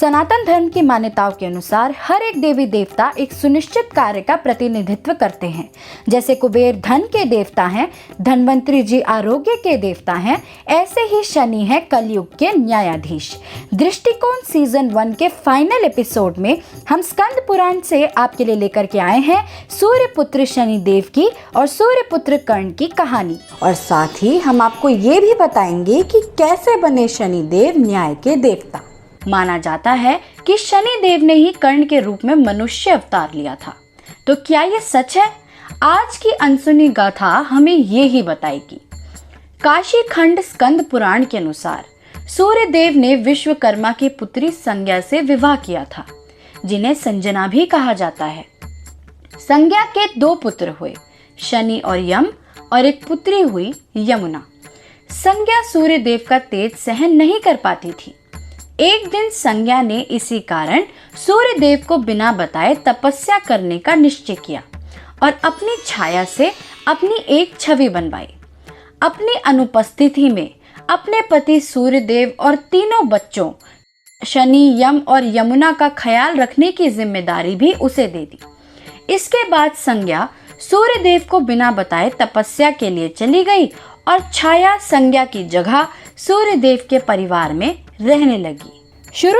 सनातन धर्म की मान्यताओं के अनुसार हर एक देवी देवता एक सुनिश्चित कार्य का प्रतिनिधित्व करते हैं। जैसे कुबेर धन के देवता हैं, धन्वंतरी जी आरोग्य के देवता हैं, ऐसे ही शनि है कलयुग के न्यायाधीश। दृष्टिकोण सीजन 1 के फाइनल एपिसोड में हम स्कंद पुराण से आपके लिए लेकर के आए हैं सूर्यपुत्र शनिदेव की और सूर्यपुत्र कर्ण की कहानी। और साथ ही हम आपको ये भी बताएंगे कि कैसे बने शनिदेव न्याय के देवता। माना जाता है कि शनिदेव ने ही कर्ण के रूप में मनुष्य अवतार लिया था। तो क्या ये सच है? आज की अनसुनी गाथा हमें ये ही बताएगी। काशी खंड स्कंद पुराण के अनुसार सूर्यदेव ने विश्वकर्मा की पुत्री संज्ञा से विवाह किया था, जिन्हें संजना भी कहा जाता है। संज्ञा के 2 पुत्र हुए, शनि और यम, और एक पुत्री हुई यमुना। संज्ञा सूर्यदेव का तेज सहन नहीं कर पाती थी। एक दिन संज्ञा ने इसी कारण सूर्यदेव को बिना बताए तपस्या करने का निश्चय किया और अपनी छाया से अपनी एक छवि बनवाई। अपनी अनुपस्थिति में अपने पति सूर्यदेव और तीनों बच्चों शनि, यम और यमुना का ख्याल रखने की जिम्मेदारी भी उसे दे दी। इसके बाद संज्ञा सूर्यदेव को बिना बताए तपस्या के लिए चली गई और छाया संज्ञा की जगह सूर्यदेव के परिवार में रहने लगी।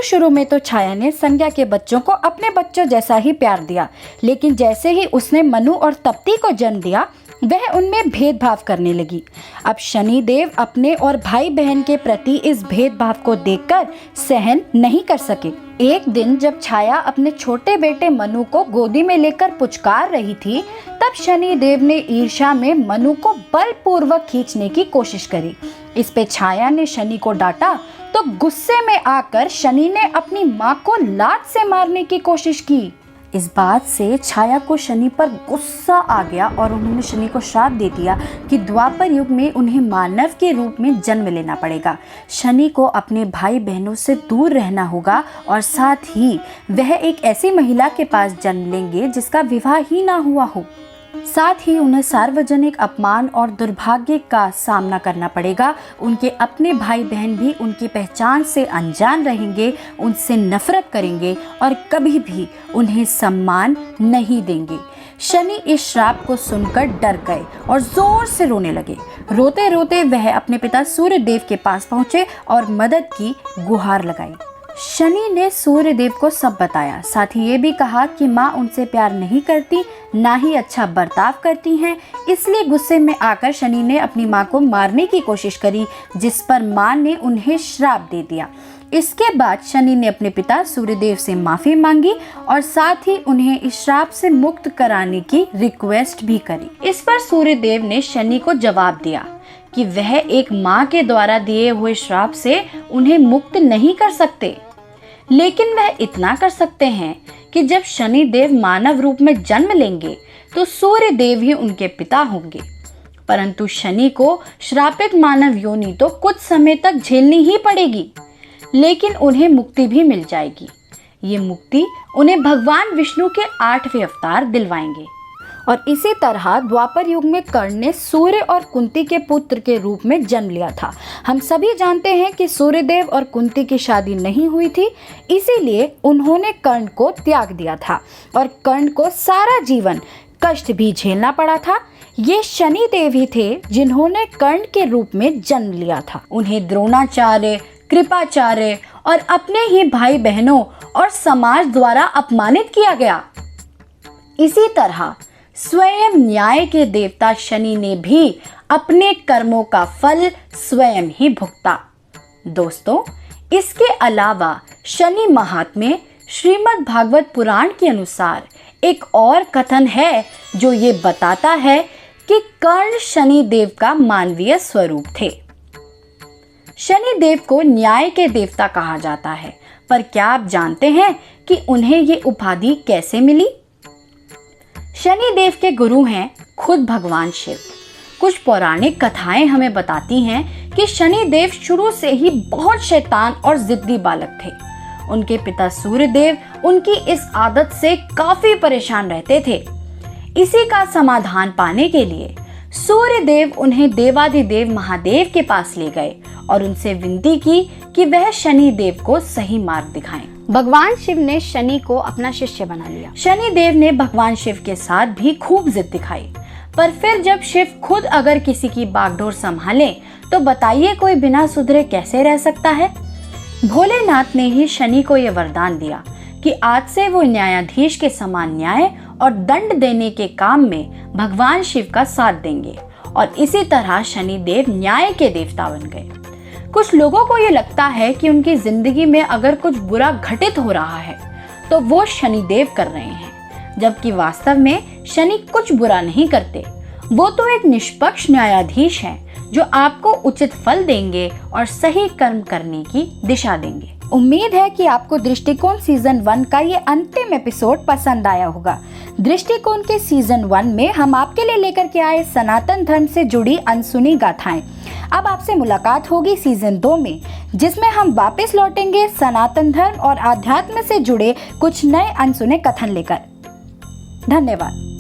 शुरू में तो छाया ने संज्ञा के बच्चों को अपने बच्चों जैसा ही प्यार दिया, लेकिन जैसे ही उसने मनु और तप्ती को जन्म दिया, वह उनमें भेदभाव करने लगी। अब शनिदेव अपने और भाई बहन के प्रति इस भेदभाव को देखकर सहन नहीं कर सके। एक दिन जब छाया अपने छोटे बेटे मनु को गोदी में लेकर पुचकार रही थी, तब शनिदेव ने ईर्ष्या में मनु को बलपूर्वक खींचने की कोशिश करी। इस पे छाया ने शनि को डांटा तो गुस्से में आकर शनि ने अपनी मां को लात से मारने की कोशिश की। इस बात से छाया को शनि पर गुस्सा आ गया और उन्होंने शनि को श्राप दे दिया कि द्वापर युग में उन्हें मानव के रूप में जन्म लेना पड़ेगा। शनि को अपने भाई बहनों से दूर रहना होगा और साथ ही वह एक ऐसी महिला के पास जन्म लेंगे जिसका विवाह ही ना हुआ हो। साथ ही उन्हें सार्वजनिक अपमान और दुर्भाग्य का सामना करना पड़ेगा। उनके अपने भाई बहन भी उनकी पहचान से अनजान रहेंगे, उनसे नफरत करेंगे और कभी भी उन्हें सम्मान नहीं देंगे। शनि इस श्राप को सुनकर डर गए और जोर से रोने लगे। रोते रोते वह अपने पिता सूर्यदेव के पास पहुंचे और मदद की गुहार लगाई। शनि ने सूर्यदेव को सब बताया, साथ ही ये भी कहा कि माँ उनसे प्यार नहीं करती, ना ही अच्छा बर्ताव करती हैं। इसलिए गुस्से में आकर शनि ने अपनी माँ को मारने की कोशिश करी, जिस पर माँ ने उन्हें श्राप दे दिया। इसके बाद शनि ने अपने पिता सूर्यदेव से माफ़ी मांगी और साथ ही उन्हें इस श्राप से मुक्त कराने की रिक्वेस्ट भी करी। इस पर सूर्यदेव ने शनि को जवाब दिया कि वह एक माँ के द्वारा दिए हुए श्राप से उन्हें मुक्त नहीं कर सकते, लेकिन वह इतना कर सकते हैं कि जब शनिदेव मानव रूप में जन्म लेंगे तो सूर्यदेव ही उनके पिता होंगे। परंतु शनि को श्रापित मानव योनि तो कुछ समय तक झेलनी ही पड़ेगी, लेकिन उन्हें मुक्ति भी मिल जाएगी। ये मुक्ति उन्हें भगवान विष्णु के 8वें अवतार दिलवाएंगे। और इसी तरह द्वापर युग में कर्ण ने सूर्य और कुंती के पुत्र के रूप में जन्म लिया था। हम सभी जानते हैं कि सूर्यदेव और कुंती की शादी नहीं हुई थी, इसीलिए उन्होंने कर्ण को त्याग दिया था और कर्ण को सारा जीवन कष्ट भी झेलना पड़ा था। ये शनिदेव ही थे जिन्होंने कर्ण के रूप में जन्म लिया था। उन्हें द्रोणाचार्य, कृपाचार्य और अपने ही भाई बहनों और समाज द्वारा अपमानित किया गया। इसी तरह स्वयं न्याय के देवता शनि ने भी अपने कर्मों का फल स्वयं ही भुगता। दोस्तों, इसके अलावा शनि महात्म्य श्रीमद् भागवत पुराण के अनुसार एक और कथन है जो ये बताता है कि कर्ण शनि देव का मानवीय स्वरूप थे। शनि देव को न्याय के देवता कहा जाता है, पर क्या आप जानते हैं कि उन्हें ये उपाधि कैसे मिली? शनिदेव के गुरु हैं खुद भगवान शिव। कुछ पौराणिक कथाएं हमें बताती हैं कि शनिदेव शुरू से ही बहुत शैतान और जिद्दी बालक थे। उनके पिता सूर्यदेव उनकी इस आदत से काफी परेशान रहते थे। इसी का समाधान पाने के लिए सूर्य देव उन्हें देवाधिदेव महादेव के पास ले गए और उनसे विनती की कि वह शनि देव को सही मार्ग दिखाएं। भगवान शिव ने शनि को अपना शिष्य बना लिया। शनि देव ने भगवान शिव के साथ भी खूब जिद दिखाई, पर फिर जब शिव खुद अगर किसी की बागडोर संभाले तो बताइए कोई बिना सुधरे कैसे रह सकता है। भोलेनाथ ने ही शनि को यह वरदान दिया कि आज से वो न्यायाधीश के समान न्याय और दंड देने के काम में भगवान शिव का साथ देंगे और इसी तरह शनि देव न्याय के देवता बन गए। कुछ लोगों को ये लगता है कि उनकी जिंदगी में अगर कुछ बुरा घटित हो रहा है तो वो शनि देव कर रहे हैं, जबकि वास्तव में शनि कुछ बुरा नहीं करते। वो तो एक निष्पक्ष न्यायाधीश हैं जो आपको उचित फल देंगे और सही कर्म करने की दिशा देंगे। उम्मीद है कि आपको दृष्टिकोण सीजन 1 का ये अंतिम एपिसोड पसंद आया होगा। दृष्टिकोण के सीजन 1 में हम आपके लिए लेकर के आए सनातन धर्म से जुड़ी अनसुनी गाथाएं। अब आपसे मुलाकात होगी सीजन 2 में, जिसमें हम वापस लौटेंगे सनातन धर्म और आध्यात्म से जुड़े कुछ नए अनसुने कथन लेकर। धन्यवाद।